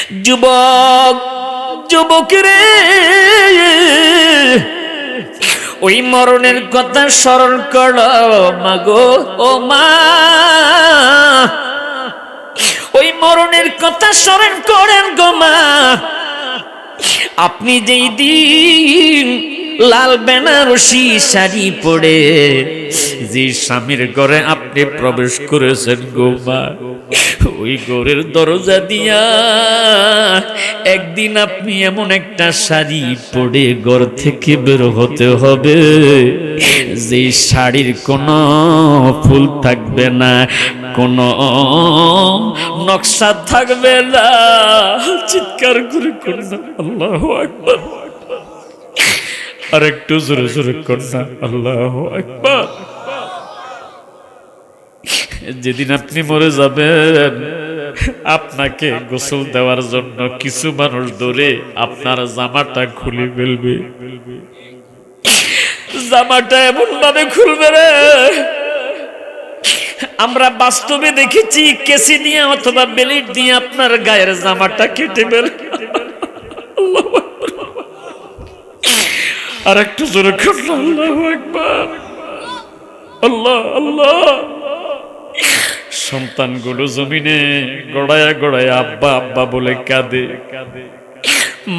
যুবক যুবক রে, ওই মরণের কথা স্মরণ করো মাগো ও মা, ওই মরণের কথা স্মরণ করেন গো মা। আপনি যেই দিন লাল বেনারসি শাড়ি পরে যে স্বামীর ঘরে আপনি প্রবেশ করেছেন গো মা, ওই ঘরের দরজা দিয়া একদিন আপনি এমন একটা শাড়ি পরে ঘর থেকে বের হতে হবে যে শাড়ির কোনো ফুল থাকবে না, কোনো নকশা থাকবে না। চিৎকার করে করুন আল্লাহু আকবার। আর একটু জোরে জোরে করুন আল্লাহু আকবার। যেদিন আপনি মরে যাবেন, আপনাকে গোসল দেওয়ার জন্য কিছু মানুষ ধরে আপনার জামাটা খুলে ফেলবে। জামাটা এমন ভাবে খুলবে রে, আমরা বাস্তবে দেখেছি কেসি দিয়ে অথবা বেলিট দিয়ে আপনার গায়ের জামাটা কেটে ফেলবে। আর একটু জোরে করুন আল্লাহু আকবার। আল্লাহ আল্লাহ। সন্তানগুলো জমিনে গড়ায়া গড়ায়া আব্বা আব্বা বলে কাঁদে,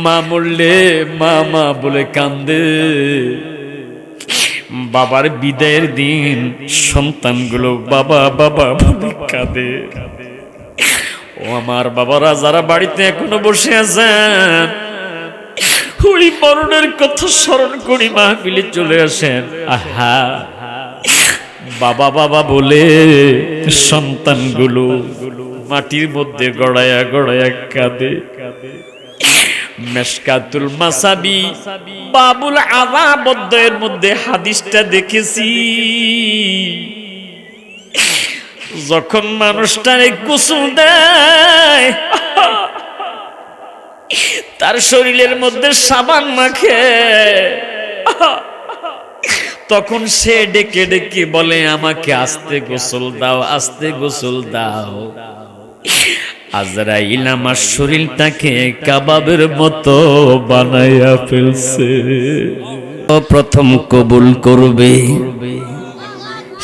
মা মরলে মা মা বলে কান্দে। বাবার বিদায়ের দিন সন্তানগুলো বাবা বাবা বলে কাঁদে। ও আমার বাবারা যারা বাড়িতে এখনো বসে আছেন, ওই মরণের কথা স্মরণ করি মাহফিলে চলে আসেন। আহা, বাবা বাবা বলে সন্তানগুলো মাটির মধ্যে গড়ায়া গড়ায়া কাঁদে। মেশকাতুল মাসাবি বাবুল আযাব অধ্যায়ের মধ্যে হাদিসটা দেখেছি। যখন মানুষটারে গোসল দেয়, তার শরীরের মধ্যে সাবান মাখে, তখন সে ডেকে ডেকে বলে আমাকে আস্তে গোসল দাও, আস্তে গোসল দাও। আজরাইল আমার শরীরটাকে কাবাবের মতো বানাইয়া ফেলছে। প্রথম কবুল করবে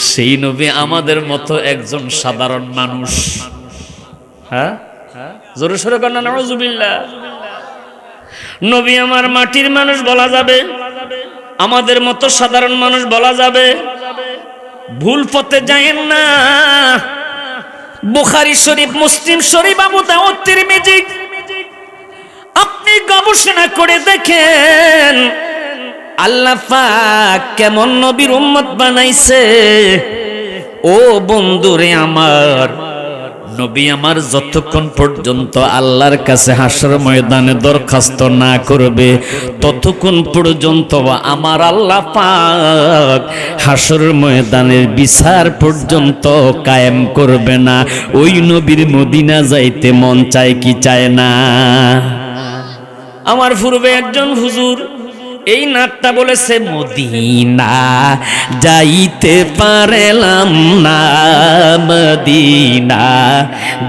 সেই নবী আমাদের মতো একজন সাধারণ মানুষ। হ্যাঁ, জোরে সোরে কর না নাউজুবিল্লাহ। নবী আমার মাটির মানুষ বলা যাবে, আমাদের মতো সাধারণ মানুষ বলা যাবে। ভুল পথে যায়েন না। বুখারী শরীফ, মুসলিম শরীফ, আবু দাউদ, তিরমিজি, আপনি গবেষণা করে দেখেন আল্লাহ পাক কেমন নবীর উম্মত বানাইছে। ও বন্ধুরে আমার, নবী আমার যতক্ষণ পর্যন্ত আল্লাহর কাছে হাসর ময়দানে দরখাস্ত না করবে, ততক্ষণ পর্যন্ত আমার আল্লাহ পাক হাসর ময়দানের বিচার পর্যন্ত কায়েম করবে না। ওই নবীর মদিনা যাইতে মন চায় কি চায় না? আমার পূর্বে একজন হুজুর এই নাটটা বলেছে, মদিনা যাইতে পারলাম না, মদিনা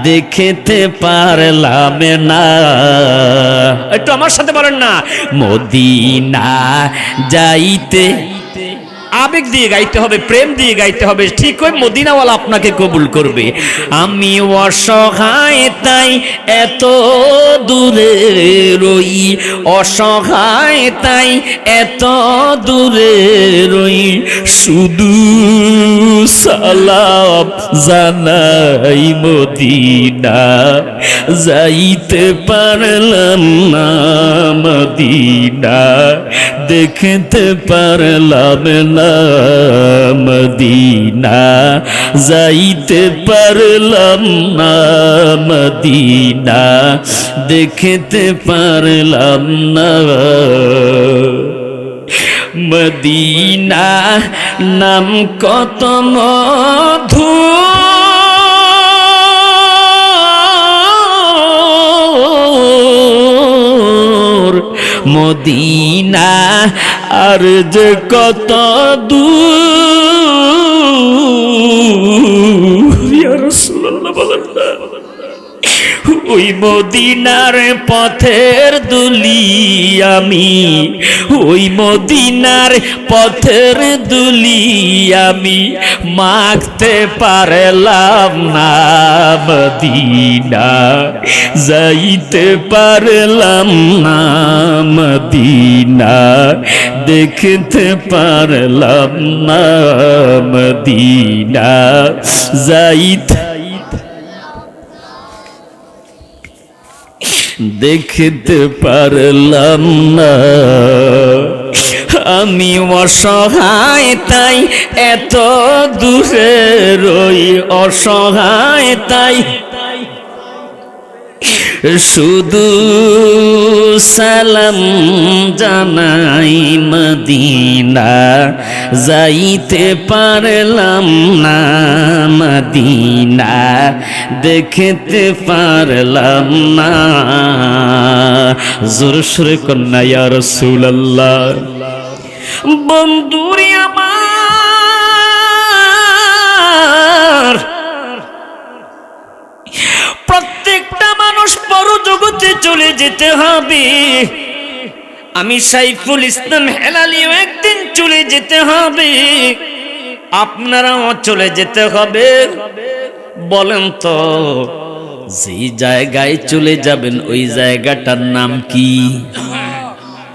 দেখতে পারলাম না। একটু আমার সাথে বলেন না, মদিনা যাইতে, আবেগ দিয়ে গাইতে হবে, প্রেম দিয়ে গাইতে হবে, ঠিক ওই মদিনাওয়ালা আপনাকে কবুল করবে। আমি অসহায় তাই এত দূরে রই, অসহায় তাই এত দূরে রই, শুধু সালাম জানাই মদিনা যাইতে পারলাম না, মদিনা দেখতে পারলাম না, মদিনা যাইতে পারলাম না, মদিনা দেখতে পারলাম না। মদিনা নাম কত মধু, মদিনা আর যে কত দূর। ইয়া রাসূলুল্লাহ বলেন না, ওই মদিনার পথের দুলি আমি, ওই মদিনার পথের দুলি আমি মাখতে পারলাম না, মদিনা যাইতে পারলাম না, মদিনা দেখতে পারলাম না, মদিনা যাইতে দেখতে পারলাম না। আমি অসহায় তাই এত দূরে রই, অসহায় তাই শুধু সালাম জানাই, মদিনা যাইতে পারলাম না, মদিনা দেখতে পারলাম না। জোর সুরে কন্যা ইয়া রাসূলুল্লাহ। বন্ধুরে আমার, প্রত্যেকটা মানুষ পরজগতে চলে যেতে হবে। আমি সাইফুল ইসলাম হেলালিও একদিন চলে যেতে হবে, আপনারাও চলে যেতে হবে। বলেন তো, যে জায়গায় চলে যাবেন ওই জায়গাটার নাম কি?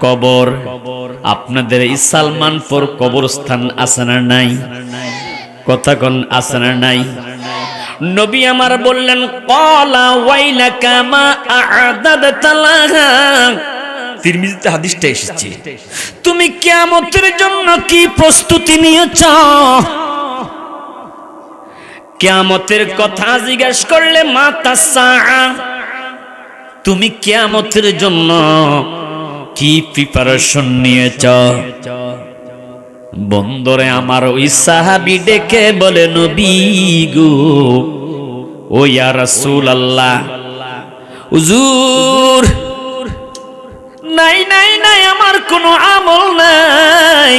কবর। আপনাদের এই সালমানপুর কবরস্থান আছে না নাই? কথা কোন আছে না নাই? নবী আমার বললেন, ক্বালা ওয়াইলাকা মা আ'দাদতা লাহা। তিরমিজিতে হাদিসটা এসেছে, তুমি কিয়ামতের জন্য কি প্রস্তুতি নিয়েছো? কিয়ামতের কথা জিজ্ঞেস করলে মাতা সাআ, তুমি কিয়ামতের জন্য কি প্রিপারেশন নিয়েছো? বন্দরে আমার ওই সাহাবী ডেকে বলে, নবী গো, ও ইয়া রাসূলুল্লাহ, হুজুর নাই নাই নাই, আমার কোনো আমল নাই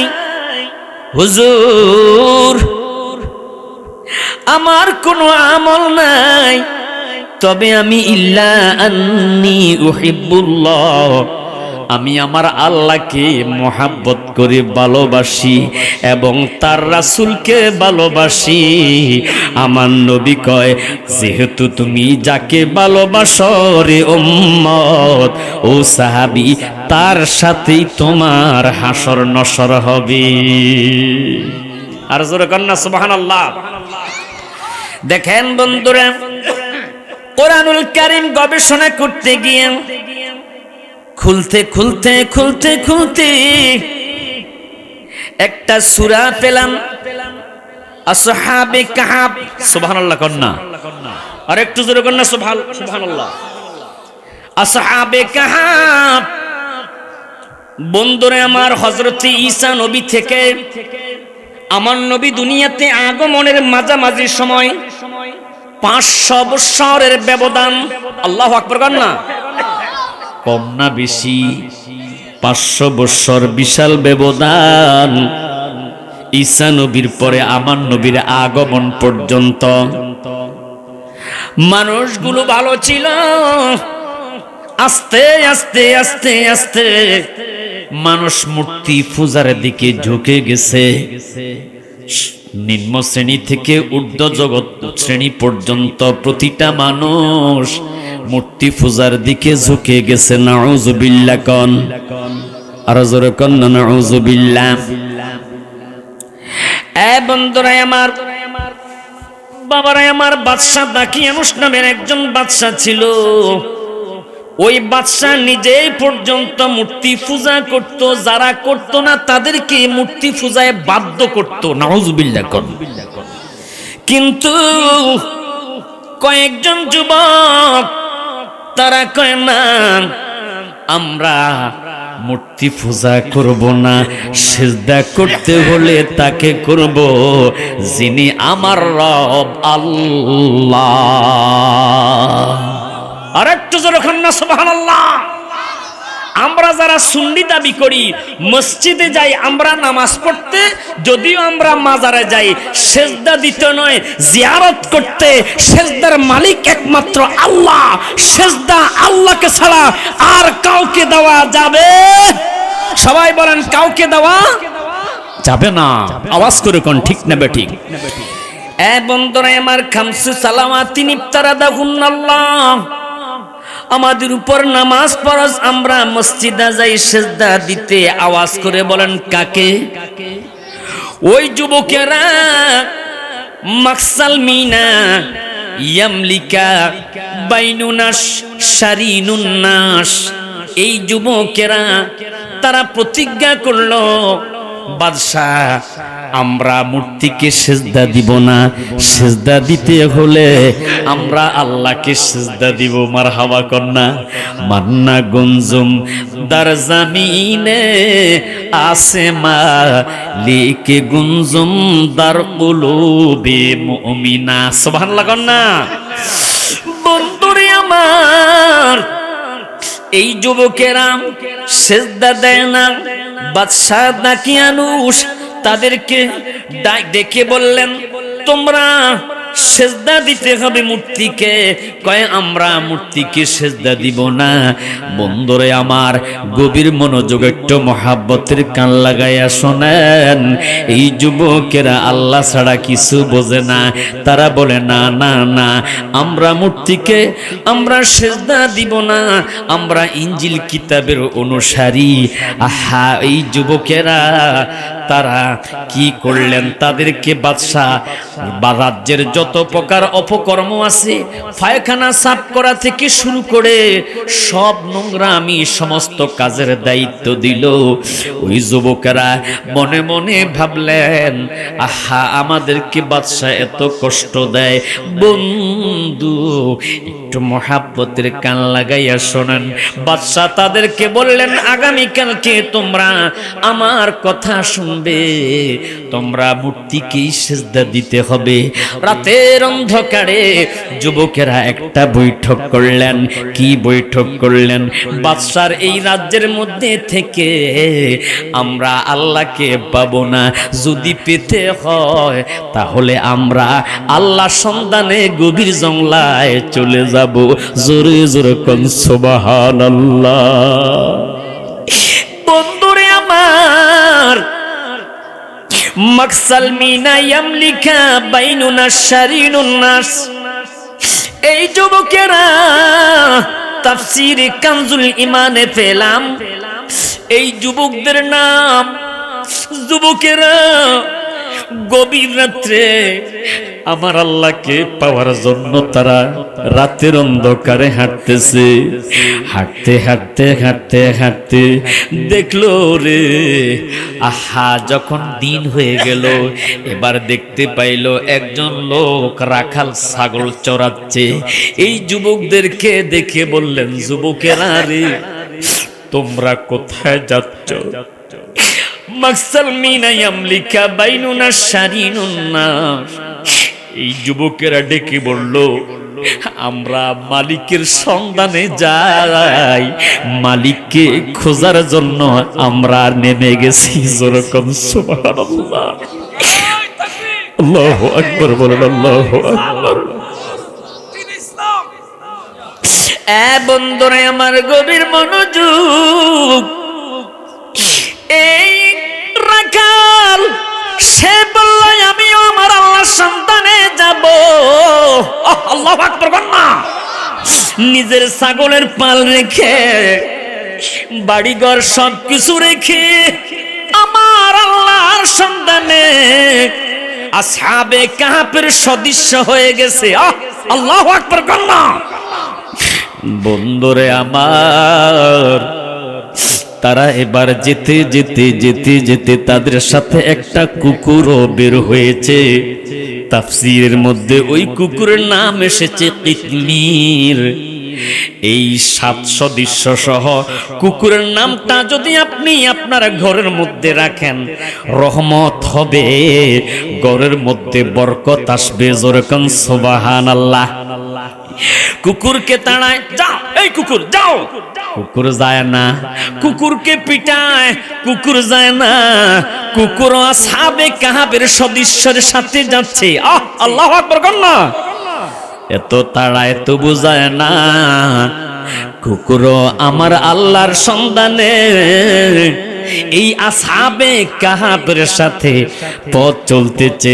হুজুর, আমার কোনো আমল নাই, তবে আমি ইল্লা আন্নী উহিব্বুল্লাহ, আমি আমার আল্লাহকে মহাব্বত করে ভালোবাসি এবং তার রাসূলকে ভালোবাসি। আমার নবী কয়, যেহেতু তুমি যাকে ভালোবাসো রে উম্মত, ও সাহাবী, তার সাথেই তোমার হাসর নসর হবে। আর জোরে কন্যা সুবহানাল্লাহ। দেখেন বন্ধুরা, কোরআনুল কারীম গবেষণা করতে গিয়ে খুলতে খুলতে খুলতে খুলতে একটা সূরা পেলাম, আসহাবে কাহাফ। সুবহানাল্লাহ কন্যা, আর একটু জোরে কন্যা সুবহানাল্লাহ। আসহাবে কাহাফ। বন্ধুরে আমার, হযরত ঈসা নবী থেকে আমার নবী দুনিয়াতে আগমনের মাঝামাঝি সময় 500 বছরের ব্যবধান। আল্লাহু আকবার কন্যা, কম না বেশি? 500 বছর, বিশাল ব্যবধান। ঈসা নবীর পরে আমার নবীর আগমন পর্যন্ত মানুষগুলো ভালো ছিল। আস্তে আস্তে আস্তে আস্তে মানুষ মূর্তি পূজার দিকে ঝুঁকে গেছে। নিম্ন শ্রেণী থেকে ঊর্ধ্ব জগৎ শ্রেণী পর্যন্ত প্রতিটা মানুষ মূর্তি পূজার দিকে ঝুঁকে গেছে। নাউযুবিল্লাহ কোন, আর জোরে কোন নাউযুবিল্লাহ। এ বন্ধুরা আমার, বাবারা আমার, বাদশাহ দাকিয়ানুস নামের একজন বাদশাহ ছিল। ওই বাদশাহ নিজেই পর্যন্ত মূর্তি পূজা করত, যারা করত না তাদেরকে মূর্তি পূজায় বাধ্য করত। নাউযুবিল্লাহ কোন। কিন্তু কয়েকজন যুবক তারা কয় না, আমরা মূর্তি পূজা করব না, সিজদা করতে হলে তাকে করব যিনি আমার রব আল্লাহ। আর একটু জোরে কন্যা সুবহানাল্লাহ। আমরা যারা সুন্নি দাবি করি, মসজিদে যাই আমরা নামাজ পড়তে, যদিও আমরা মাজারে যাই সেজদা দিতে নয়, জিয়ারত করতে। সেজদার মালিক একমাত্র আল্লাহ, সেজদা আল্লাহকে ছাড়া আর কাউকে দেওয়া যাবে? সবাই বলেন কাউকে দেওয়া যাবে না। আওয়াজ করে কোন ঠিক না বেঠিক? এ বন্ধুরা আমার, খামসু সালাওয়াতিন ইফতারাদাহুন্নাল্লাহ, আমাদের উপর নামাজ ফরজ। আমরা মসজিদে যাই সেজদা দিতে, আওয়াজ করে বলেন কাকে? ওই যুবকেরা মাকসাল মিনা ইয়ামলিকা বাইনুনাস শারিনুন্নাস, এই যুবকেরা তারা প্রতিজ্ঞা করলো, বাদশাহ আমরা মূর্তিকে সেজদা দিব না, সেজদা দিতে হলে আমরা আল্লাহকে সেজদা দিব। মারহাবা কন্যা। মান্না গুনজুম দার জামিনে আসেমা লিকে গুনজুম দার কুলুবে মুমিনা। সুবহানাল্লাহ কন্যা। বন্ধুরে আমার, এই যুবকেরা সেজদা দেয় না। বাদশাহ দাকিয়ানুস তাদেরকে ডেকে বললেন, তোমরা সেজদা দিতে হবে মূর্তিকে। কয় আমরা মূর্তিকে সেজদা দিব না। বন্ধুরে আমার, গভীর মনোযোগ একটু মহাব্বতের কান লাগাইয়া শোনেন। এই যুবকেরা আল্লাহ ছাড়া কিছু বোঝে না। তারা বলে না না না, আমরা মূর্তিকে আমরা সেজদা দিব না, আমরা ইঞ্জিল কিতাবের অনুসারী। আহা, এই যুবকেরা তারা কি করলেন? তাদেরকে বাদশাহ বা রাজ্যের যত প্রকার অপকর্ম আছে, পায়খানা সাফ করা থেকে শুরু করে সব নোংরামি সমস্ত কাজের দায়িত্ব দিল। ওই যুবকেরা মনে মনে ভাবলেন, আহা, আমাদেরকে বাদশাহ এত কষ্ট দেয়। বন্ধু একটু মহাব্বতের কান লাগাইয়া শোনেন। বাদশাহ তাদেরকে বললেন, আগামীকালকে তোমরা আমার কথা শুনবে, তোমরা মূর্তিকেই সেজদা দিতে হবে। রাতের অন্ধকারে যুবকেরা একটা বৈঠক করলেন। কি বৈঠক করলেন? বাদশার এই রাজ্যের মধ্যে থেকে আমরা আল্লাহকে পাবো না, যদি পেতে হয় তাহলে আমরা আল্লাহ সন্ধানে গভীর জংলায় চলে যাব। জোরে জোরে কোন সুবহানাল্লাহ। বন্ধুরে আমার, মাকসাল মিনা ইয়ামলিকা বাইনুনাস শারিনুন্নাস, এই যুবকেরা তাফসীর কানজুল ইমানে পেলাম এই যুবকদের নাম। যুবকেরা গভীর রাত্রে আমার আল্লাহকে পাওয়ার জন্য তারা রাতের অন্ধকারে হাঁটতেছে। হাঁটতে হাঁটতে হাঁটতে হাঁটতে দেখলো রে, আহা, যখন দিন হয়ে গেল এবার দেখতে পাইলো একজন লোক রাখাল ছাগল চড়াচ্ছে। এই যুবকদেরকে দেখে বললেন, যুবকেরা রে, তোমরা কোথায় যাচ্ছ? মাকসাল মিনা ইয়ামলিকা বাইনুনাস শারিনুন্নাস, এই যুবকেরা ডেকে বলল, আমরা মালিকের সন্ধানে যাই, মালিককে খোঁজার জন্য আমরা নেমে গেছি। যেরকম সুবহানাল্লাহ, আল্লাহু আকবার বলেন, আল্লাহু আকবার। এ বন্ধুরা আমার, গভীর মনোযোগ। এই রাখাল সে বলল, আমিও আমার আল্লাহর সন্ধানে যাব। আল্লাহু আকবার কন্যা। নিজের ছাগলের পাল রেখে, বাড়িঘর সবকিছু রেখে আমার আল্লাহর সন্ধানে আসহাবে কাহাফের সদৃশ্য হয়ে গেছে। আল্লাহু আকবার কন্যা। বন্ধুরে আমার, তারা এবার যেতে যেতে যেতে যেতে তাদের সাথে একটা কুকুরও বের হয়েছে। তাফসীরের মধ্যে ওই কুকুরের নাম এসেছে কিতমির। এই 7 সদৃশ্য সহ কুকুরের নামটা যদি আপনি আপনার ঘরের মধ্যে রাখেন, রহমত হবে, ঘরের মধ্যে বরকত আসবে। যেরকম সুবহানাল্লাহ। কুকুরকে তাড়ায়, যাও এই কুকুর যাও, কুকুর যায় না। কুকুরকে পিটায়, কুকুর যায় না। কুকুর আসহাবে কাহাবের সদস্যের সাথে যাচ্ছে। আল্লাহু আকবার কন্যা, এত তাড়ায় তবু যায় না। কুকুরও আমার আল্লাহর সন্ধানে এই আসহাবে কাহাবের সাথে পথ চলতেছে,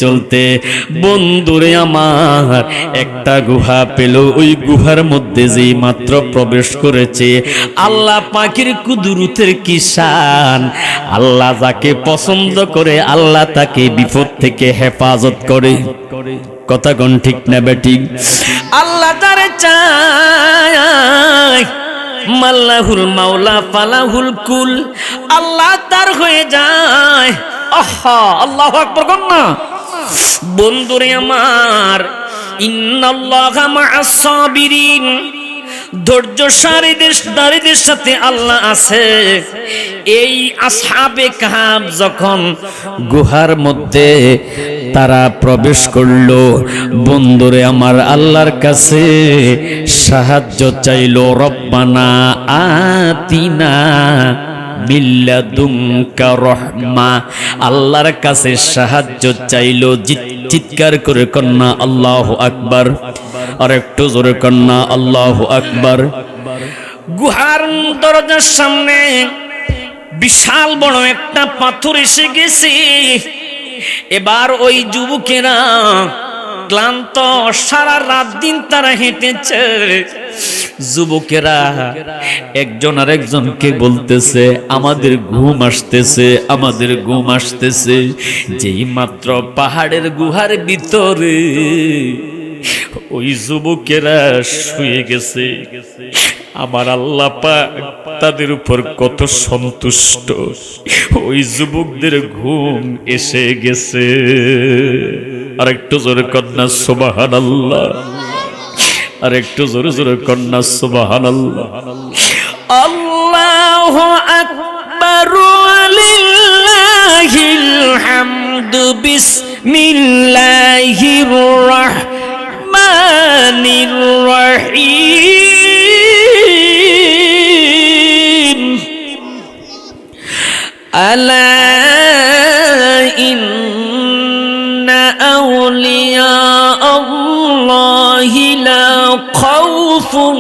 চলতে বন্ধুরে আমার একটা গুহা পেল। ওই গুহার মধ্যে যেই মাত্র প্রবেশ করেছে, আল্লাহ পাকের কুদরতের কি শান! আল্লাহ যাকে পছন্দ করে আল্লাহ তাকে বিপদ থেকে হেফাজত করে। কথা কোন ঠিক না বেঠিক? আল্লাহ তারে চায়, মাল্লাহুল মাওলা ফালাহুল কুল, আল্লাহ তার হয়ে যায়। আল্লাহু আকবার কন্যা। বন্ধুরে আমার, ইন্নাল্লাহা মা'আস সাবিরিন, ধৈর্যশালীদের সাথে আল্লাহ আছে। এই আসহাবে কাহাব যখন গুহার মধ্যে তারা প্রবেশ করলো, বন্ধুরে আমার আল্লাহর কাছে সাহায্য চাইলো। রব্বানা আতিনা মিল্লাদুনকা রহমা, আল্লাহর কাছে সাহায্য চাইলো। চিৎকার করে কন্যা আল্লাহু আকবার, আর একটু জোরে কন্যা আল্লাহু আকবার। গুহার দরজার সামনে বিশাল বড় একটা পাথর এসে গেছে। এবার ওই যুবকেরা ক্লান্ত, সারা রাত দিন তারা হেঁটেছে। যুবকেরা একজন আর একজনকে বলতেছে, আমাদের ঘুম আসতেছে। যেই মাত্র পাহাড়ের গুহার ভিতরে ওই যুবকেরা শুয়ে গেছে, আমার আল্লাহ পাক তাদের উপর কত সন্তুষ্ট। ওই যুবকদের ঘুম এসে গেছে। আর একটু জোরে কন্যা সুবহানাল্লাহ, আর একটু জোরে জোরে কন্যা সুবহানাল্লাহ। আল্লাহু আকবার ওয়ালিল্লাহিল হামদু, বিসমিল্লাহির রাহমানির রাহিম। আলা ইন্না আউলিয়া আল্লাহি লা খাউফুন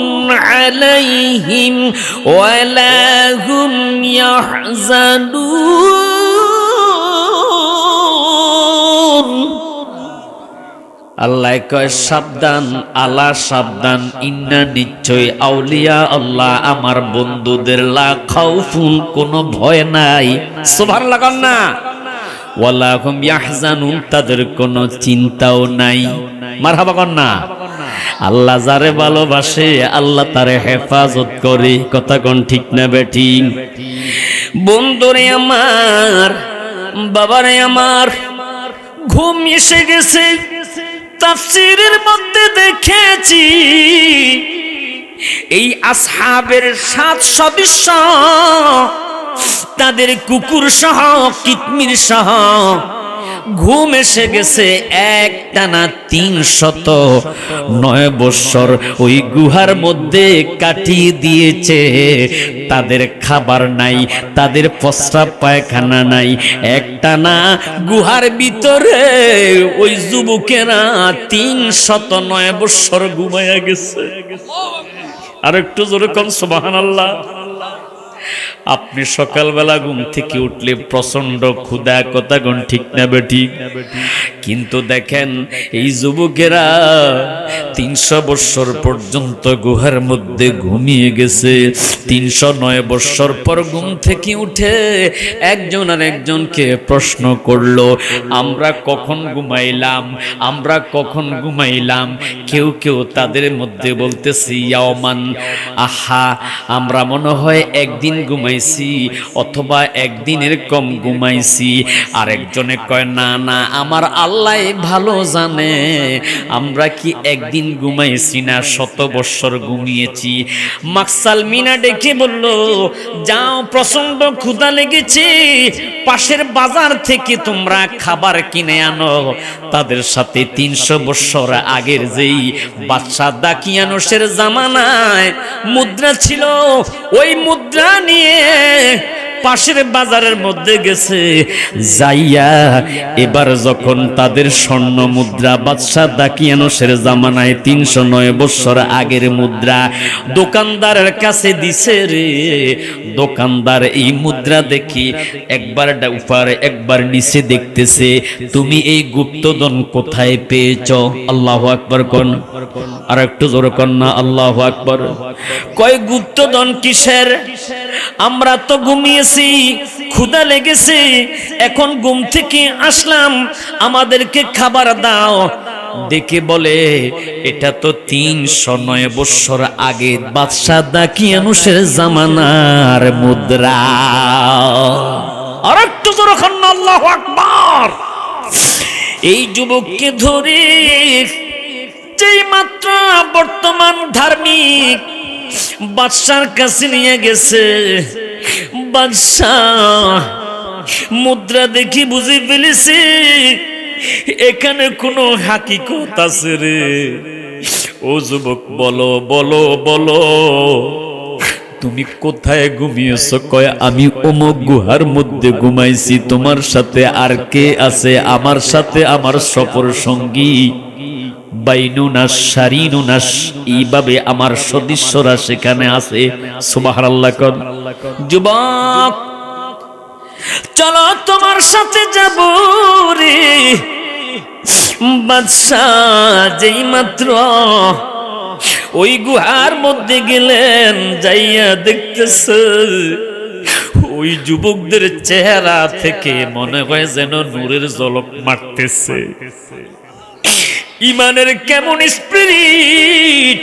আলাইহিম ওয়া লা হুম ইয়াহজানুন। আল্লাহ কয়, সাবধান, আলা সাবধান, ইন্না নিশ্চয়, আউলিয়া আল্লাহ আমার বন্ধুদের, লা খাউফুন কোনো ভয় নাই। সুবহানাল্লাহ কন্যা। ওয়ালা হুম ইয়াহজানুন তাদের কোনো চিন্তাও নাই। মারহাবা কন্যা। আল্লাহ যারে ভালোবাসে আল্লাহ তারে হেফাজত করে। কথা কোন ঠিক না বেঠিক? বন্ধুরে আমার, বাবারে আমার, ঘুম এসে গেছে। তাফসীরের মধ্যে দেখেছি এই আসহাবের 7 সদস্য, তাদের কুকুর সহ, কিতমির সহ ঘুম এসে গেছে। একটানা 309 বৎসর ওই গুহার মধ্যে কাটিয়ে দিয়েছে। তাদের খাবার নাই, তাদের প্রস্রাব পায়খানা নাই। একটানা গুহার ভিতরে ওই যুবকেরা 309 বৎসর ঘুমায়া গেছে। আর একটু জোরে কোন সুবহানাল্লাহ। আপনি সকালবেলা ঘুম থেকে উঠলে প্রচন্ড ক্ষুধা। কথা কোন ঠিক না বেঠিক? কিন্তু দেখেন এই যুবকেরা 300 বৎসর পর্যন্ত গুহার মধ্যে ঘুমিয়ে গেছে। 309 বৎসর পর ঘুম থেকে উঠে একজন আর একজনকে প্রশ্ন করলো, আমরা কখন ঘুমাইলাম? কেউ কেউ তাদের মধ্যে বলতেছি ইয়াওমান, আহা আমরা মনে হয় একদিন ঘুমাই ঘুমাইছি অথবা একদিনের কম ঘুমাইছি। আরেকজনে কয় না না, আমার আল্লাহ ভালো জানে আমরা কি একদিন ঘুমাইছি না শত বৎসর ঘুমিয়েছি। মাকসাল মিনা ডেকে বলল, যাও প্রচন্ড ক্ষুধা লেগেছে, পাশের বাজার থেকে তোমরা খাবার কিনে আনো। তাদের সাথে 300 বৎসর আগের যেই বাদশাহ দাকিয়ানুসের জামানায় মুদ্রা ছিল, ওই মুদ্রা নিয়ে পাশের বাজারের মধ্যে গেছে। যাইয়া এবার যখন তাদের স্বর্ণ মুদ্রা বাদশাহ দাকিয়ানুসের জামানায় 309 বৎসর আগের মুদ্রা দোকানদারের কাছে দিছে রে, দোকানদার এই মুদ্রা দেখি একবার উপরে একবার নিচে দেখতেছে। তুমি এই গুপ্তধন কোথায় পেয়েছ? আল্লাহু আকবার কোন, আর একটু জোরে কোন না আল্লাহু আকবার। কয় গুপ্তধন কিসের? আমরা তো ঘুমিয়েছি, ক্ষুধা লেগেছে, এখন ঘুম থেকে আসলাম, আমাদেরকে খাবার দাও। দেখে বলে, এটা তো 309 বৎসর আগে বাদশাহ দাকিয়ানুসের জামানার মুদ্রা। আর একটু জোরে কোন না আল্লাহু আকবার। এই যুবককে ধরে যেই মাত্র বর্তমান ধার্মিক বাদশার কাছে নিয়ে গেছে, বাদশাহ মুদ্রা দেখি বুঝে ফেলেছে এখানে কোনো হাকিকত আছে রে। ও যুবক, বলো বলো বলো, তুমি কোথায় ঘুমিয়েছো? কয়, আমি অমুক গুহার মধ্যে ঘুমাইছি। তোমার সাথে আর কে আছে? আমার সাথে আমার সফর সঙ্গী বাইনুনাস শারিনুনাস, এইভাবে আমার সদস্যরা সেখানে আছে। সুবহানাল্লাহ। যুবক, চলো তোমার সাথে যাব রে। বাদশাহ যেই মাত্র ওই গুহার মধ্যে গেলেন, যাইয়া দেখতেছে ওই যুবকদের চেহারা থেকে মনে হয় যেন নূরের ঝলক মারতেছে। ইমানের কেমন স্পিরিট,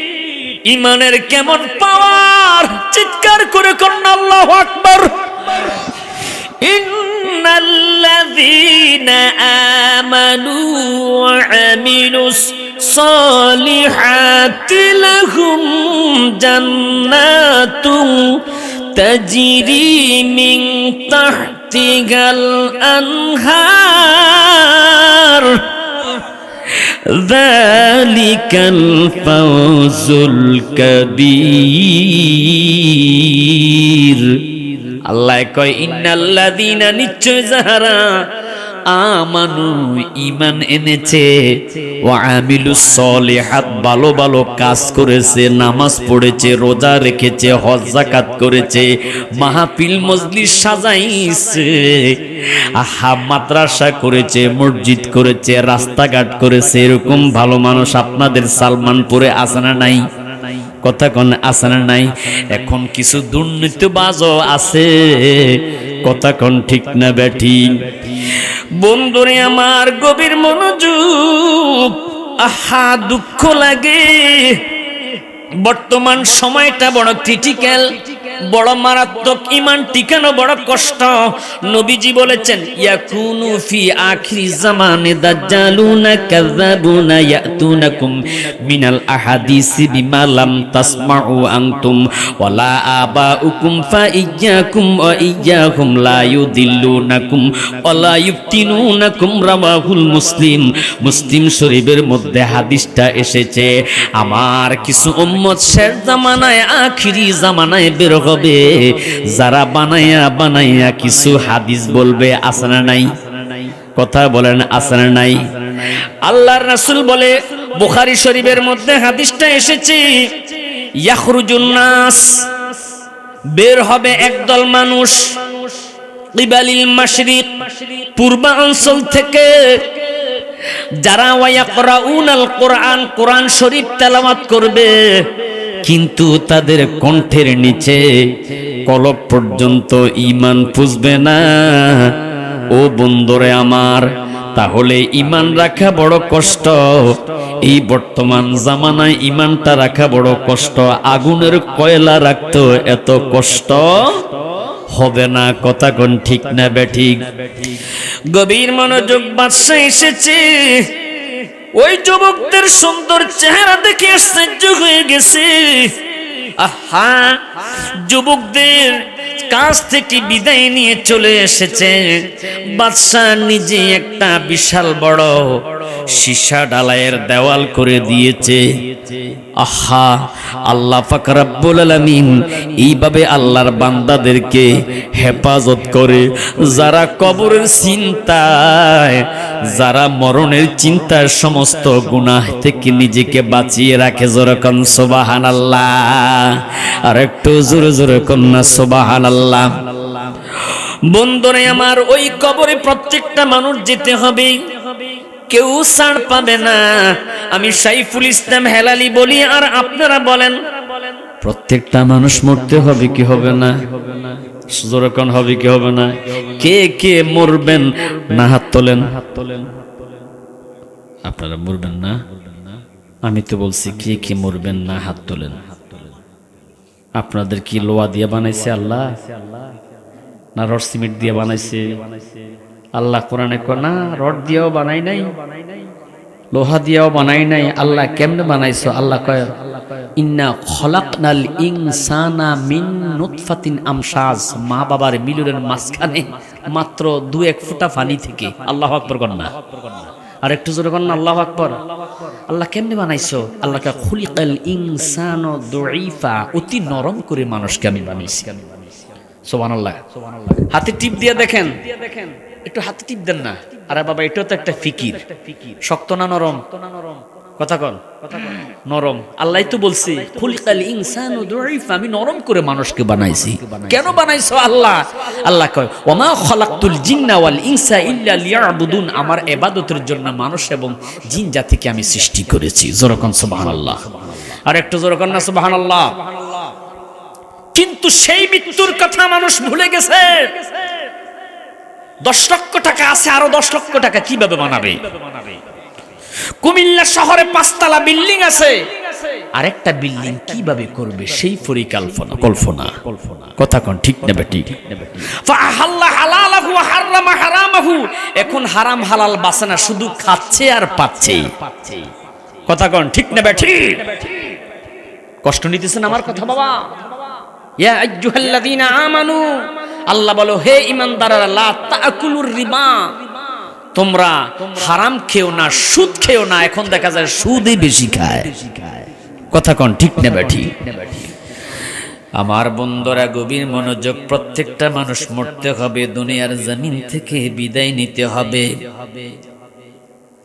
ইমানের কেমন পাওয়ার! চিৎকার করে করুন আল্লাহু আকবার। ইন্নাল্লাযীনা আমানু ওয়া আমিলুস সালিহাতি লাহুম জান্নাতুন তাজরি মিন তাহতিহাল আনহার যালিকাল ফাওজুল কাবীর। আল্লাহ কয়, ইন্নাল্লাযীনা, নিশ্চয় যাহারা আমানু, ঈমান এনেছে, ওয়া আমিলুস সলিহাত, ভালো ভালো কাজ করেছে, নামাজ পড়েছে, রোজা রেখেছে, হজ যাকাত করেছে, মাহফিল মজলিস সাজাইছে, আহা মাদ্রাসা করেছে, মসজিদ করেছে, রাস্তাঘাট করেছে, এরকম ভালো মানুষ আপনাদের সালমানপুরে আছে না নাই? কথা কোন আছে না নাই? এখন কিছু দুর্নীতিবাজও আছে, কথা কোন ঠিক না বেঠিক? বন্ধুরে আমার, গভীর মনোযোগ। আহা দুঃখ লাগে, বর্তমান সময়টা বড় ক্রিটিক্যাল, বড় মারাত্মক। ঈমান টিকানো বড় কষ্ট। নবীজি বলেছেন, ইয়াকুনু ফি আখিরি জামানে দাজ্জালুনা কাযাবুনা ইয়াতুনাকুম মিনাল আহাদিসি বিমা লাম তাসমাউ আনতুম ওয়ালা আবাউকুম ফাইয়্যাকুম ওয়া ইয়্যাহুম লা ইউদিল্লুনাকুম ওয়ালা ইফতিনুনাকুম। রাওয়াহুল মুসলিম। মুসলিম শরীফের মধ্যে হাদিসটা এসেছে। আমার কিছু উম্মত শেষ জামানায়, আখিরি জামানায় বের হবে, যারা বানাইয়া বানাইয়া কিছু হাদিস বলবে। আছে না নাই? কথা বলেন, আছে না নাই? আল্লাহর রাসূল বলে, বুখারী শরীফের মধ্যে হাদিসটা এসেছে, ইয়াখরুজুন নাস, বের হবে একদল মানুষ, কিবালিল মাশরিক, পূর্বাঞ্চল থেকে, যারা ওয়ায়াকরাউনাল কোরআন, কোরআন শরীফ তেলাওয়াত করবে, কিন্তু তাদের কণ্ঠের নিচে কলব পর্যন্ত ঈমান পুষবে না। ও বন্ধুরে আমার, তাহলে ঈমান রাখা বড় কষ্ট। এই বর্তমান জামানায় ঈমানটা রাখা বড় কষ্ট। আগুনের কয়লা রাখতো এত কষ্ট হবে না। কথা কোন ঠিক না বেঠিক? গভীর মনোযোগ, বাদশা এসেছে। ওই যুবকদের সুন্দর চেহারা দেখে আশ্চর্য হয়ে গেছে। আহা, যুবকদের কাছ থেকে বিদায় নিয়ে চলে এসেছে। বাদশা নিজে একটা বিশাল বড় সীসা ঢালাইয়ের দেওয়াল করে দিয়েছে। আহা, আল্লাহ পাক রব্বুল আলামিন এইভাবে আল্লাহর বান্দাদেরকে হেফাজত করে। যারা কবরের চিন্তায়, যারা মরণের চিন্তায় সমস্ত গুনাহ থেকে নিজেকে বাঁচিয়ে রাখে, যেরকম সুবহানাল্লাহ। আর একটু জোরে জোরে কন্যা সুবহানাল্লাহ। বন্ধুরে আমার, ওই কবরে প্রত্যেকটা মানুষ যেতে হবে, কেউ ছাড় পাবে না। আমি সাইফুল ইসলাম হেলালি বলি, আর আপনারা বলেন, প্রত্যেকটা মানুষ মরতে হবে কি হবে না? যেরকম হবে কি হবে না? কে কে মরবেন না হাত তোলেন। আপনারা মরবেন না? আমি তো বলছি কে কে মরবেন না হাত তোলেন। আপনাদের কি লোহা দিয়ে বানাইছে আল্লাহ, না রড সিমেন্ট দিয়ে বানাইছে আল্লাহ? কোরআনে কয় না, রড দিয়েও বানাই নাই, লোহা দিয়েও বানাই নাই। আল্লাহ কেমনে বানাইছো? আল্লাহ কয়, ইন্না খলাকনাল ইনসানা মিন নুতফাতিন আমশাজ। মা বাবার মিলনের মাঝখানে মাত্র 2-1 ফোঁটা পানি থেকে। আল্লাহু আকবার কর না? আর একটু জোরে কর না, আল্লাহু আকবার। আল্লাহ কেমনে বানাইছো? আল্লাহ কয়, খুলিকাল ইনসানু দুইফা। অতি নরম করে মানুষকে আমি বানাইছি। সুবহানাল্লাহ। হাতে টিপ দিয়ে দেখেন, একটু হাতে টিপ দেন না। আরে বাবা, এটাও তো একটা ফিকির। শক্ত না নরম? কথা কন, নরম। আল্লাহ তো বলছে খুলিকাল ইনসানু দুইফা, আমি নরম করে মানুষকে বানাইছি। কেন বানাইছো আল্লাহ? আল্লাহ কয়, ওমা খালাকতুল জিন্না ওয়াল ইনসা ইল্লা লিয়াবুদুন। আমার ইবাদতের জন্য মানুষ এবং জিন জাতিকে আমি সৃষ্টি করেছি। যেরকম সুবহানাল্লাহ। আর একটু জোরে কন না সুবহানাল্লাহ। কিন্তু সেই মৃত্যুর কথা মানুষ ভুলে গেছে। 10 লক্ষ টাকা আছে, আরো 10 লক্ষ টাকা কিভাবে বানাবে? কুমিল্লা শহরে 5 তলা বিল্ডিং আছে, আরেকটা বিল্ডিং কিভাবে করবে সেই পরিকল্পনা কল্পনা। কথা কোন ঠিক না বেটি? ফাহাল্লা হালালাহু ওয়া হারামা হারামাহু। এখন হারাম হালাল বাঁচে না, শুধু খাচ্ছে আর পাচ্ছে। কথা কোন ঠিক না বেটি? কষ্ট নিতেছেন আমার কথা বাবা? ইয়া আইয়ুহাল্লাযীনা আমানু, আল্লাহ বলো, হে ঈমানদাররা, লা তাকুলুর রিবা। তোমরা হারাম খেও না, সুদ খেও না। এখন দেখা যায় সুদই বেশি খায়। কথা কোন ঠিক না বেঠি? আমার বন্ধুরা, গভীর মনোযোগ। প্রত্যেকটা মানুষ মরতে হবে, দুনিয়ার জমিন থেকে বিদায় নিতে হবে।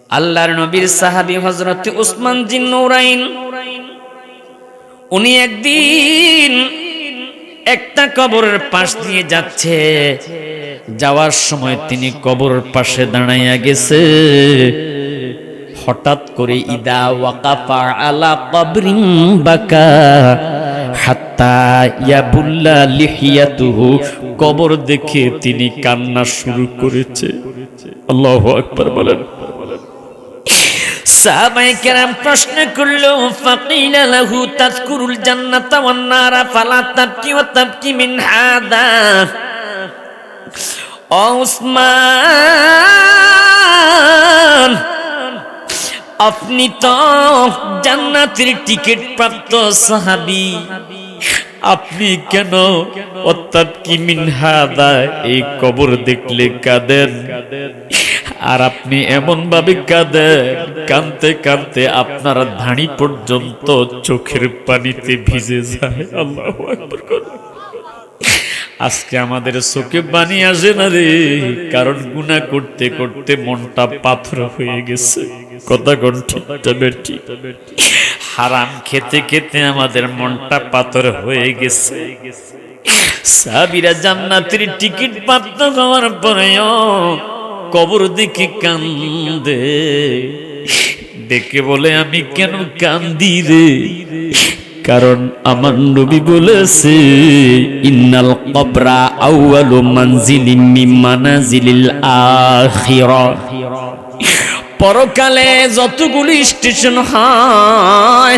আল্লাহর নবীর সাহাবী হযরত উসমান জিন নূরাইন, উনি একদিন একটা কবরের পাশ দিয়ে যাচ্ছে। যাওয়ার সময় তিনি কবরের পাশে দাঁড়াইয়া গেছে। হঠাৎ করে ইদা ওয়াকাফা আলা কবরিন বাকা হাত্তা ইয়াবুল্লা লিহিয়াতুহু। কবর দেখে তিনি কান্না শুরু করেছে। আল্লাহু আকবার বলেন। সাহাবায়ে কেরাম প্রশ্ন করলো, ফাকিলা লাহু তাযকুরুল জান্নাতা ওয়ান নারা ফালা তাবকি ওয়া তাবকি মিন হাদা। ও উসমান, আপনি তো জান্নাতের টিকিট প্রাপ্ত সাহাবী, আপনি কেন ওয়াতাবকি মিন হাদা, এই কবর দেখলে কাঁদেন? আর আপনি এমন ভাবে কাঁদেন, কাঁদতে কাঁদতে আপনার ধাড়ি পর্যন্ত চোখের পানিতে ভিজে যায়। আল্লাহু আকবার। আজকে আমাদের চোখে পানি আসে না রে, কারণ গুনাহ করতে করতে মনটা পাথর হয়ে গেছে। কথা কোন ঠিক না বেঠি? হারাম খেতে খেতে আমাদের মনটা পাথর হয়ে গেছে। সাহাবীরা জান্নাতের টিকিট প্রাপ্ত হওয়ার পরেও কবর দেখে কান্দে। দেখে বলে, আমি কেন কান্দি রে? কারণ আমার নবী বলেছে, ইন্নাল কবরা আউয়ালু মানজিলিন মিন মানাজিলিল আখিরাহ। পরকালে যতগুলি স্টেশন হয়,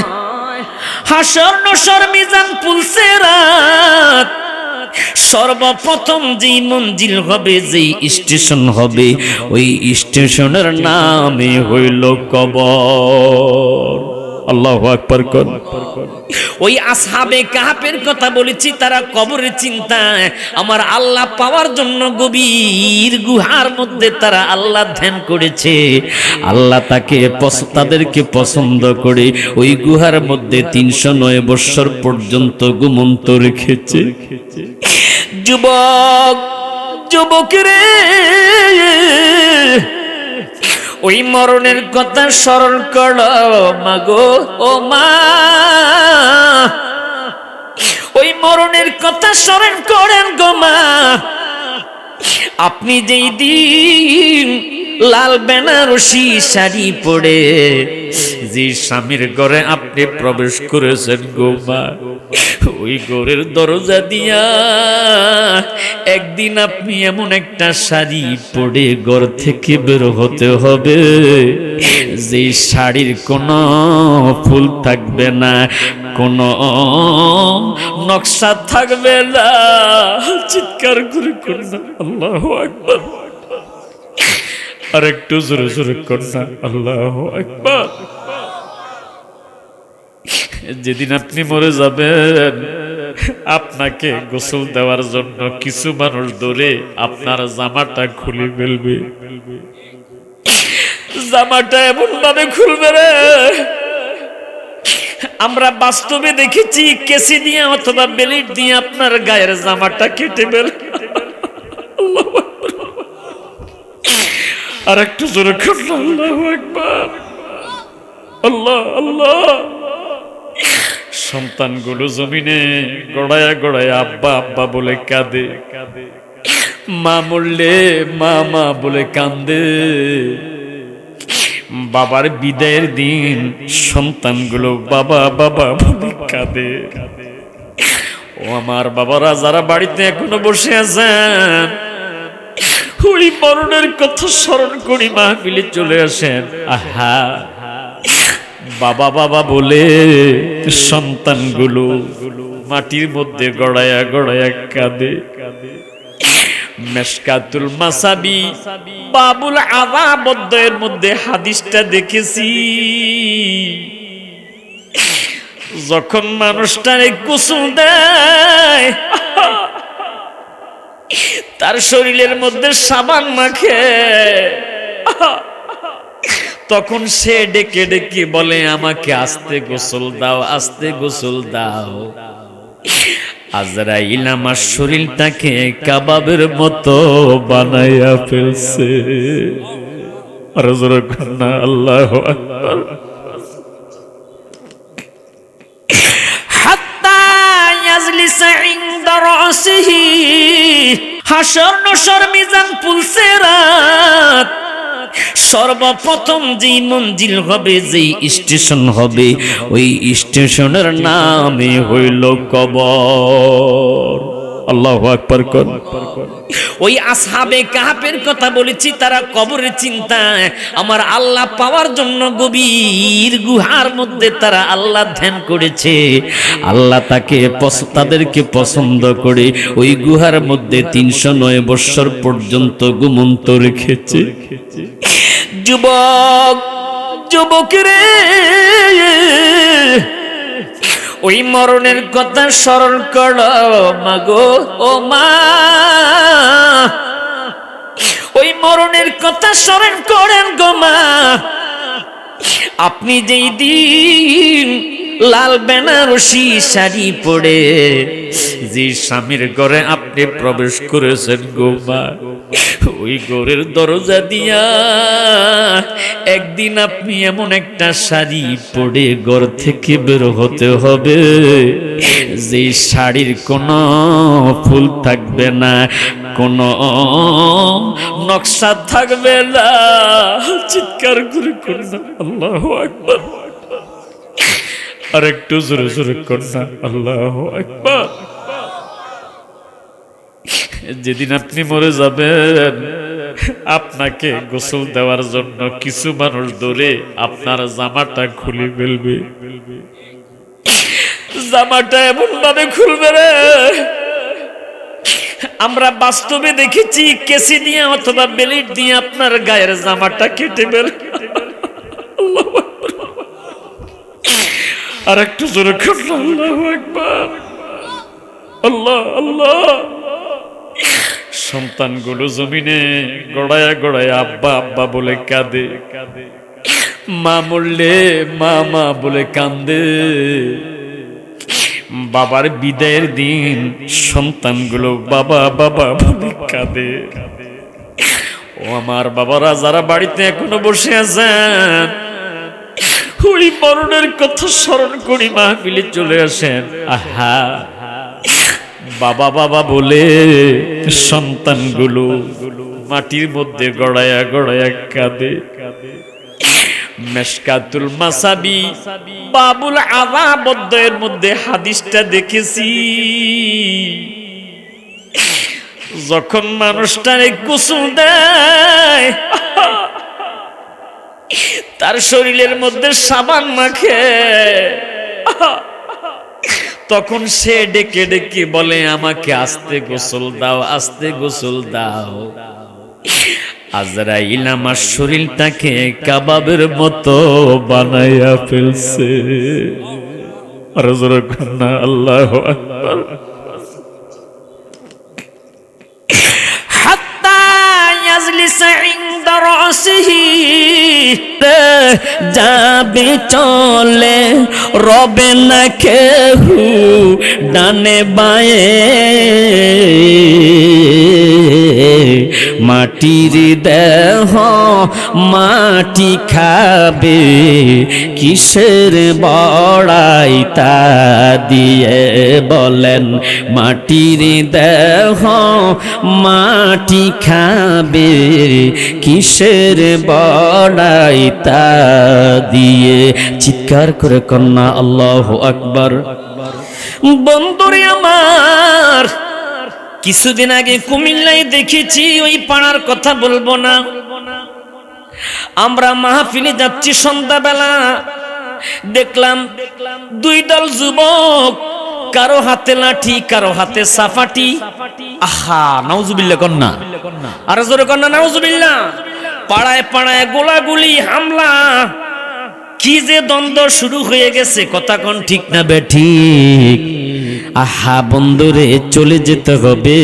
হাসর নসর মিজান পুলসিরাত, সর্বপ্রথম যেই মঞ্জিল হবে, যেই স্টেশন হবে, ওই স্টেশনের নামে হইল কবর। আল্লাহু আকবার কোন। ওই আসহাবে কাহাফের কথা বলেছি, তারা কবরের চিন্তায় আমার আল্লাহ পাওয়ার জন্য গভীর গুহার মধ্যে তারা আল্লাহ ধ্যান করেছে। আল্লাহ তাদেরকে পছন্দ করে ওই গুহার মধ্যে 309 বৎসর পর্যন্ত ঘুমন্ত রেখেছে। যুবক, যুবক রে, ওই মরণের কথা স্মরণ করো মাগো, ও মা, ওই মরণের কথা স্মরণ করেন গো মা। আপনি যেই দিন লাল বেনারসি শাড়ি পরে যে স্বামীর ঘরে আপনি প্রবেশ করেছেন গো মা, ওই ঘরের দরজা দিয়া একদিন আপনি এমন একটা শাড়ি পরে ঘর থেকে বের হতে হবে যে শাড়ির কোনো ফুল থাকবে না, কোনো নকশা থাকবে না। চিৎকার করে করুন আল্লাহু আকবার। আর একটু জোরে জোরে করুন আল্লাহু আকবার। যেদিন আপনি মরে যাবেন, আপনাকে গোসল দেওয়ার জন্য কিছু মানুষ ধরে আপনার জামাটা খুলে ফেলবে। জামাটা এমন ভাবে খুলবে রে, আমরা বাস্তবে দেখেছি কেসি দিয়ে অথবা বেলিট দিয়ে আপনার গায়ের জামাটা কেটে ফেলবে। আর একটু জোরে করুন আল্লাহু আকবার। আল্লাহ আল্লাহ। সন্তানগুলো জমিনে গড়ায়া গড়ায়া আব্বা আব্বা বলে কাঁদে, মা মরলে মা মা বলে কান্দে। বাবার বিদায়ের দিন সন্তানগুলো বাবা বাবা বলে কাঁদে। ও আমার বাবারা যারা বাড়িতে এখনো বসে আছেন, ওই মরণের কথা স্মরণ করি মাহফিলে চলে আসেন। আহা, বাবা বাবা বলে সন্তানগুলো মাটির মধ্যে গড়ায়া গড়ায়া কাঁদে। মেশকাতুল মাসাবি বাবুল আযাব অধ্যায়ের মধ্যে হাদিসটা দেখেছি। যখন মানুষটারে গোসল দেয়, তার শরীরের মধ্যে সাবান মাখে, তখন সে ডেকে ডেকে বলে আমাকে আস্তে গোসল দাও, আস্তে গোসল দাও। আজরাইল আমার শরীরটাকে কাবাবের মতো বানাইয়া ফেলছে। আর জোরে কন্না আল্লাহু আকবার। হাত্তা ইয়াজলিসা ইনদা রাসিহি, হাসর নসর মিজান পুলসিরাত, সর্বপ্রথম যেই মঞ্জিল হবে, যেই স্টেশন হবে, ওই স্টেশনের নামে হইল কবর। আল্লাহু আকবার কোন। ওই আসহাবে কাহাফের কথা বলেছি, তারা কবরের চিন্তায় আমার আল্লাহ পাওয়ার জন্য গভীর গুহার মধ্যে তারা আল্লাহ ধ্যান করেছে। আল্লাহ তাদেরকে পছন্দ করে ওই গুহার মধ্যে 309 বৎসর পর্যন্ত ঘুমন্ত রেখেছে। যুবক, যুবক রে, ওই মরণের কথা স্মরণ করো মাগো, ও মা, ওই মরণের কথা স্মরণ করেন গো মা। আপনি যেই দিন লাল বেনারসি শাড়ি পরে যে স্বামীর ঘরে আপনি প্রবেশ করেছেন গো মা, ওই ঘরের দরজা দিয়া একদিন আপনি এমন একটা শাড়ি পরে ঘর থেকে বের হতে হবে যে শাড়ির কোনো ফুল থাকবে না, কোনো নকশা থাকবে না। চিৎকার করে করুন আল্লাহু আকবার। আর একটু জোরে জোরে করুন আল্লাহু আকবার। যেদিন আপনি মরে যাবেন, আপনাকে গোসল দেওয়ার জন্য কিছু মানুষ ধরে আপনার জামাটা খুলে ফেলবে। জামাটা এমন ভাবে খুলবে রে, আমরা বাস্তবে দেখেছি কেসি দিয়ে অথবা বেলিট দিয়ে আপনার গায়ের জামাটা কেটে বের। আর একটু জোরে আল্লাহু আকবার, আল্লাহ আল্লাহ। সন্তানগুলো জমিনে গড়ায়া গড়ায়া আব্বা আব্বা বলে কাঁদে, মা মরলে মা মা বলে কান্দে। বাবার বিদায়ের দিন সন্তানগুলো বাবা বাবা বলে কাঁদে। ও আমার বাবারা যারা বাড়িতে এখনো বসে আছেন, ওই মরণের কথা স্মরণ করি মাহফিলে চলে আসেন। আহা, বাবা বাবা বলে সন্তানগুলো মাটির মধ্যে গড়ায়া গড়ায়া কাঁদে। মেশকাতুল মাসাবি বাবুল আযাব অধ্যায়ের মধ্যে হাদিসটা দেখেছি। যখন মানুষটারে গোসল দেয়, তার শরীরের মধ্যে সাবান মাখে, তখন সে ডেকে ডেকে বলে আমাকে আস্তে গোসল দাও, আস্তে গোসল দাও। আজরাইল আমার শরীরটাকে কাবাবের মতো বানাইয়া ফেলছে। আর জোরে কন্না আল্লাহু আকবার। হাত্তা ইয়াজলিসা ইনদা রাসিহি, যাবে চলে রবে না কেহু ডানে বায়ে। মাটির দেহ মাটি খাবে, কিসের বড়াই তা দিয়ে বলেন। মাটির দেহ মাটি খাবে, কিসের বড়াই তা দিয়ে। চিৎকার করে কন্যা আল্লাহু আকবার। বন্ধুরে আমার, কিছুদিন আগে কুমিল্লায় দেখেছি, ওই পাড়ার কথা বলবো না। আমরা মাহফিলে যাচ্ছি সন্ধ্যাবেলা, দেখলাম দুই দল যুবক, কারো হাতে লাঠি কারো হাতে সাফাটি। আহা, নাউজুবিল্লাহ কন্যা, আর জোরে কন্যা নাউজুবিল্লাহ। পাড়ায় পাড়ায় গোলাগুলি হামলা, কি যে দ্বন্দ্ব শুরু হয়ে গেছে, কথা কোন ঠিক না বেঠিক? আহা বন্ধুরে, চলে যেতে হবে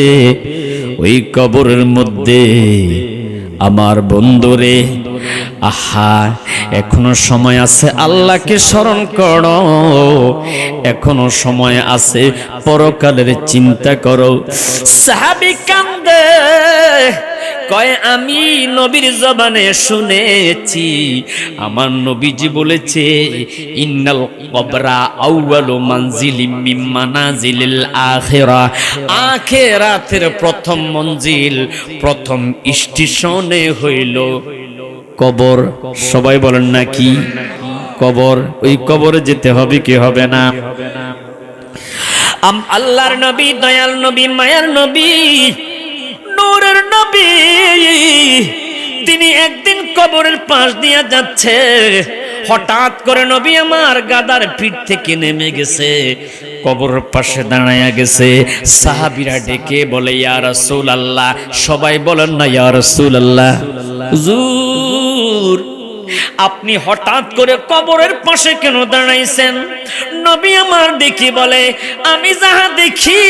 ওই কবরের মধ্যে আমার বন্ধুরে। আহা, এখনো সময় আছে, আল্লাহকে স্মরণ করো, এখনো সময় আছে, পরকালের চিন্তা করো। সাহাবী কান্দে, কয় আমি নবীর জবানে শুনেছি, আমার নবীজি বলেছে ইন্নাল কবরা আউয়ালু মানজিলিম মিন মানাজিলিল আখিরা। আখিরাতের প্রথম মঞ্জিল, প্রথম স্টেশনে হইল কবর। সবাই বলেন নাকি কবর? ওই কবরে যেতে হবে কি হবে না? আল্লাহর নবী, দয়াল নবী, মায়ার নবী, নূরের নবী, তিনি একদিন কবরের পাশ দিয়ে যাচ্ছে, হঠাৎ করে নবী আমার গাদার পিঠ থেকে নেমে গেছে, কবরের পাশে দাঁড়ায়া গেছে। সাহাবীরা ডেকে বলে ইয়া রাসূলুল্লাহ, সবাই বলেন না ইয়া রাসূলুল্লাহ, হুজুর আপনি হঠাৎ করে কবরের পাশে কেন দাঁড়াইছেন? নবী আমার দেখি বলে, আমি যাহা দেখি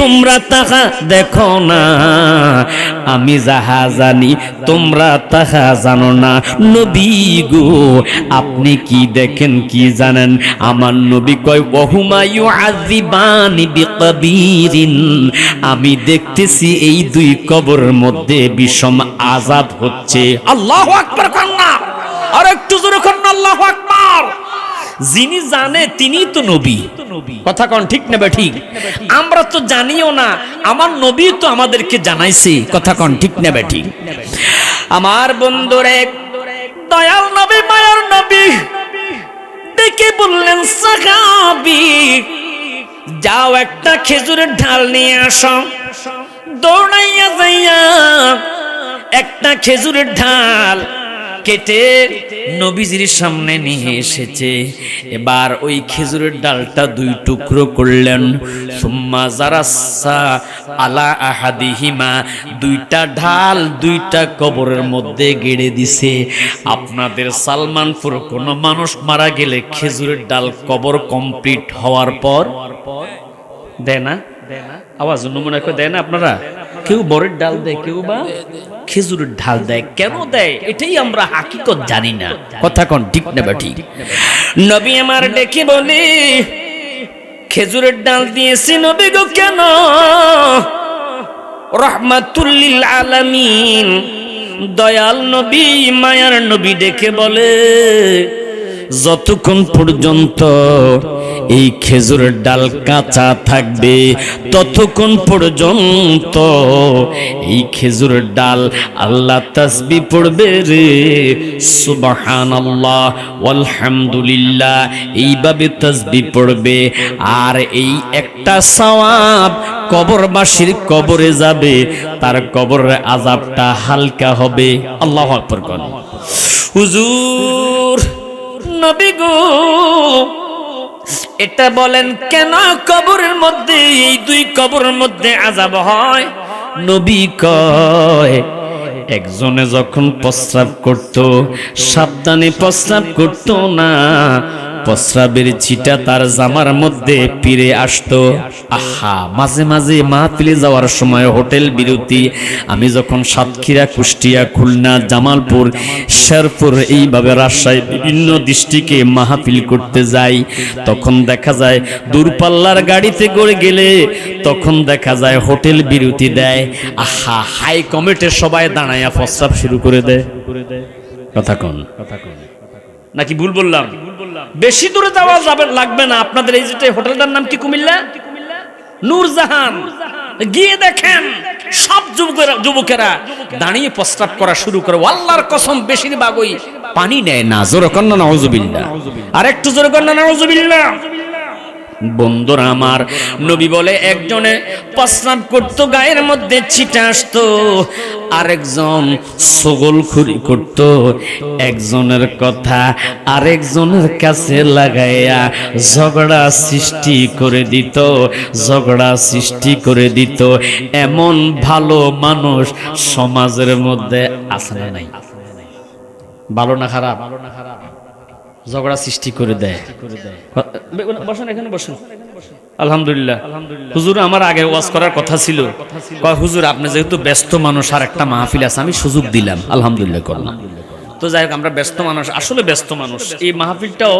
তোমরা তাহা দেখো না, আমি যাহা জানি তোমরা তাহা জানো না। নবী গো, আপনি কি দেখেন, কি জানেন? আমার নবী কয় ওয়াহুমা ইউআযিবানি বিকবীরিন, আমি দেখতেছি এই দুই কবরের মধ্যে বিষম আযাব হচ্ছে। আল্লাহু আকবার কন্যা, আর একটু জোরে কন্যা আল্লাহু আকবার। যিনি জানে তিনি তো নবী, কথা কোন ঠিক না ঠিক? আমরা তো জানিও না, আমার নবী তো আমাদেরকে জানাইছে, কথা কোন ঠিক না ঠিক? আমার বন্ধুরে, দয়াল নবী, মায়ার নবী ডেকে বললেন, সাহাবী যাও একটা খেজুরের ঢাল নিয়ে আসো। দৌড়াইয়া যাইয়া একটা খেজুরের ঢাল কেটে নবীজির সামনে নিয়ে এসেছে। এবার ওই খেজুরের ডালটা দুই টুকরো করলেন। সুম্মা জারাসা আলা আহাদিহিমা, দুইটা ঢাল দুইটা কবরের মধ্যে গেড়ে দিছে। আপনাদের সালমানপুর কোন মানুষ মারা গেলে খেজুরের ডাল কবর কমপ্লিট হওয়ার পর দেয় না? আওয়াজ মনে করে দেয় না আপনারা? কেউ বরের ডাল দেয়, কেউ বা খেজুরের ডাল দেয়। কেন দেয় এটাই আমরা হাকিকত জানি না। কথা কোন ঠিক না বা ঠিক? নবী আমার ডেকে বলি, খেজুরের ডাল দিয়েছি নবী গো কেন? রাহমাতুল লিল আলামিন, দয়াল নবী, মায়ার নবী ডেকে বলে, যতক্ষণ পর্যন্ত এই খেজুরের ডাল কাঁচা থাকবে ততক্ষণ পর্যন্ত এই খেজুরের ডাল আল্লাহ তাসবিহ পড়বে রে, সুবহানাল্লাহ আলহামদুলিল্লাহ, এইভাবে তাসবিহ পড়বে। আর এই একটা সওয়াব কবরবাসীর কবরে যাবে, তার কবরের আযাবটা হালকা হবে। আল্লাহু আকবার কোন। হুজুর নবী গো, এটা বলেন কেন কবরের মধ্যে, এই দুই কবরের মধ্যে আযাব হয়? নবী কয়, একজনে যখন প্রস্রাব করত সাবধানে প্রস্রাব করত না, প্রস্রাবের ছিটা তার জামার মধ্যে পিরে আসতো। আহা, মাঝে মাঝে মাহফিলে যাওয়ার সময় হোটেল বিরতি, আমি যখন সাতক্ষীরা, কুষ্টিয়া, খুলনা, জামালপুর, শেরপুর, এইভাবে রাজশাহী বিভিন্ন ডিস্ট্রিক্টে মাহফিল করতে যাই, তখন দেখা যায় দূরপাল্লার গাড়িতে করে গেলে তখন দেখা যায় হোটেল বিরতি দেয়। আহা, হাই কমিটির সবাই দাঁড়াইয়া প্রস্রাব শুরু করে দেয়। কথা কোন নাকি ভুল বললাম? বেশি দূরে যাওয়া যাবে লাগবে না। আপনাদের এই যে হোটেলটার নাম কি কুমিল্লা? নূরজাহান। গিয়ে দেখেন সব যুবকেরা দাঁড়িয়ে প্রস্রাব করা শুরু করে। আল্লাহর কসম বেশিরভাগই পানি নেয় না। জোরে কর না নাউজুবিল্লাহ। আর একটু জোরে কর না নাউজুবিল্লাহ। বন্ধুরা আমার, নবী বলে একজনে প্রস্রাব করত, গায়ের মধ্যে ছিটা আসতো, আরেকজন সগলখুরি করত, একজনের কথা আরেকজনের কাছে লাগাইয়া ঝগড়া সৃষ্টি করে দিত, ঝগড়া সৃষ্টি করে দিত। এমন ভালো মানুষ সমাজের মধ্যে আছে না নাই? ভালো না খারাপ? ঝগড়া সৃষ্টি করে দেয়। বসেন, এখানে বসেন। আলহামদুলিল্লাহ। হুজুর আমার আগে ওয়াজ করার কথা ছিল, হুজুর আপনি যেহেতু ব্যস্ত মানুষ আর একটা মাহফিল আছে, আমি সুযোগ দিলাম। আলহামদুলিল্লাহ করলাম। তো যাই হোক, আমরা ব্যস্ত মানুষ, আসলে ব্যস্ত মানুষ। এই মাহফিলটাও